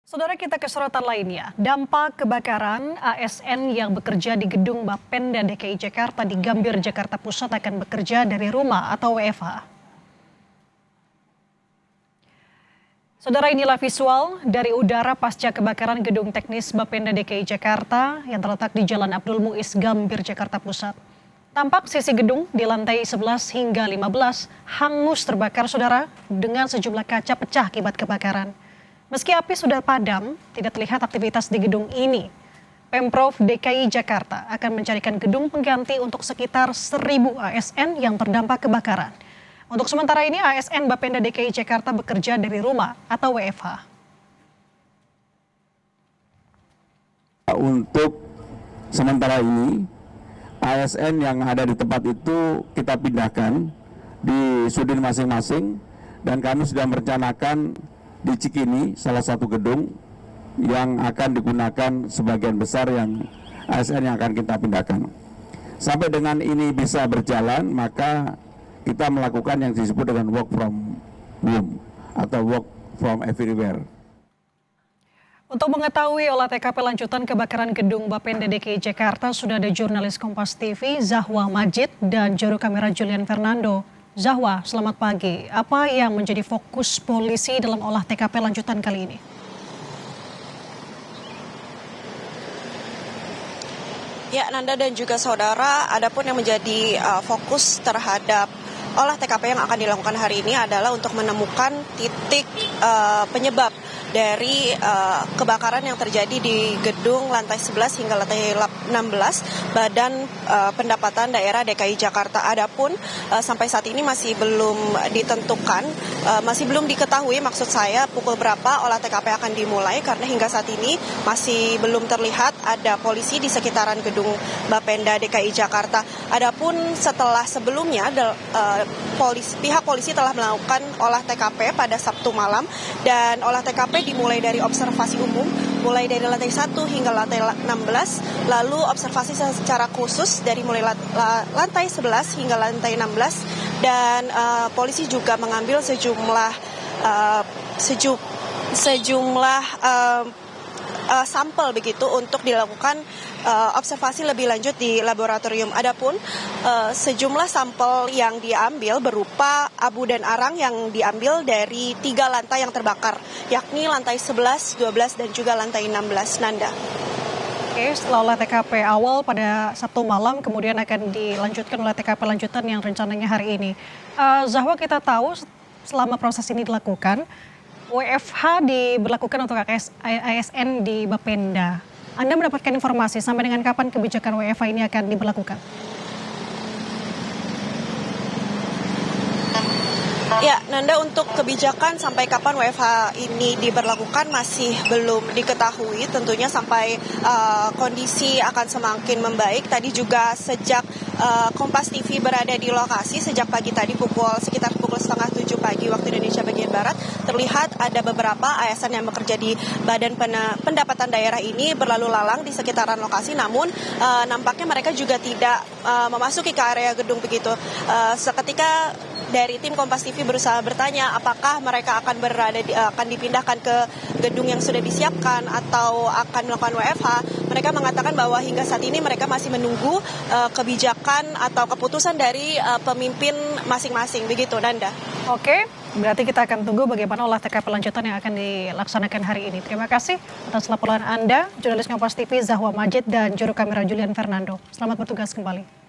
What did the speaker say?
Saudara kita ke sorotan lainnya, dampak kebakaran ASN yang bekerja di gedung Bapenda DKI Jakarta di Gambir, Jakarta Pusat akan bekerja dari rumah atau WFH. Saudara, inilah visual dari udara pasca kebakaran gedung teknis Bapenda DKI Jakarta yang terletak di Jalan Abdul Muiz, Gambir, Jakarta Pusat. Tampak sisi gedung di lantai 11 hingga 15 hangus terbakar, saudara, dengan sejumlah kaca pecah akibat kebakaran. Meski api sudah padam, tidak terlihat aktivitas di gedung ini. Pemprov DKI Jakarta akan mencarikan gedung pengganti untuk sekitar 1.000 ASN yang terdampak kebakaran. Untuk sementara ini ASN Bapenda DKI Jakarta bekerja dari rumah atau WFH. Untuk sementara ini, ASN yang ada di tempat itu kita pindahkan di sudin masing-masing dan kami sudah merencanakan di Cikini, salah satu gedung yang akan digunakan sebagian besar yang ASN yang akan kita pindahkan. Sampai dengan ini bisa berjalan, maka kita melakukan yang disebut dengan work from home atau work from everywhere. Untuk mengetahui olah TKP lanjutan kebakaran gedung Bapenda DKI Jakarta, sudah ada jurnalis Kompas TV Zahwa Majid dan juru kamera Julian Fernando. Zahwa, selamat pagi. Apa yang menjadi fokus polisi dalam olah TKP lanjutan kali ini? Ya, Nanda dan juga saudara, adapun yang menjadi fokus terhadap olah TKP yang akan dilakukan hari ini adalah untuk menemukan titik penyebab dari kebakaran yang terjadi di gedung lantai 11 hingga lantai 16 Badan Pendapatan Daerah DKI Jakarta. Adapun sampai saat ini masih belum ditentukan, masih belum diketahui maksud saya pukul berapa olah TKP akan dimulai karena hingga saat ini masih belum terlihat ada polisi di sekitaran gedung Bapenda DKI Jakarta. Adapun setelah sebelumnya pihak polisi telah melakukan olah TKP pada Sabtu malam dan olah TKP dimulai dari observasi umum, mulai dari lantai 1 hingga lantai 16, lalu observasi secara khusus dari mulai lantai 11 hingga lantai 16, dan polisi juga mengambil sejumlah sampel begitu untuk dilakukan observasi lebih lanjut di laboratorium. Adapun sejumlah sampel yang diambil berupa abu dan arang yang diambil dari 3 lantai yang terbakar, yakni lantai 11, 12, dan juga lantai 16, Nanda. Oke, setelah olah TKP awal pada Sabtu malam, kemudian akan dilanjutkan oleh TKP lanjutan yang rencananya hari ini. Zahwa, kita tahu selama proses ini dilakukan, WFH diberlakukan untuk ASN di Bapenda. Anda mendapatkan informasi sampai dengan kapan kebijakan WFH ini akan diberlakukan? Ya, Nanda, untuk kebijakan sampai kapan WFH ini diberlakukan masih belum diketahui. Tentunya sampai kondisi akan semakin membaik. Tadi juga sejak Kompas TV berada di lokasi sejak pagi tadi sekitar pukul 6:30 pagi waktu Indonesia bagian Barat, terlihat ada beberapa ASN yang bekerja di Badan Pendapatan Daerah ini berlalu lalang di sekitaran lokasi. Namun nampaknya mereka juga tidak memasuki ke area gedung begitu. Seketika dari tim Kompas TV berusaha bertanya apakah mereka akan dipindahkan ke gedung yang sudah disiapkan atau akan melakukan WFH. Mereka mengatakan bahwa hingga saat ini mereka masih menunggu kebijakan atau keputusan dari pemimpin masing-masing begitu, Nanda. Oke, berarti kita akan tunggu bagaimana olah TKP lanjutan yang akan dilaksanakan hari ini. Terima kasih atas laporan Anda, jurnalis Kompas TV Zahwa Majid dan juru kamera Julian Fernando. Selamat bertugas kembali.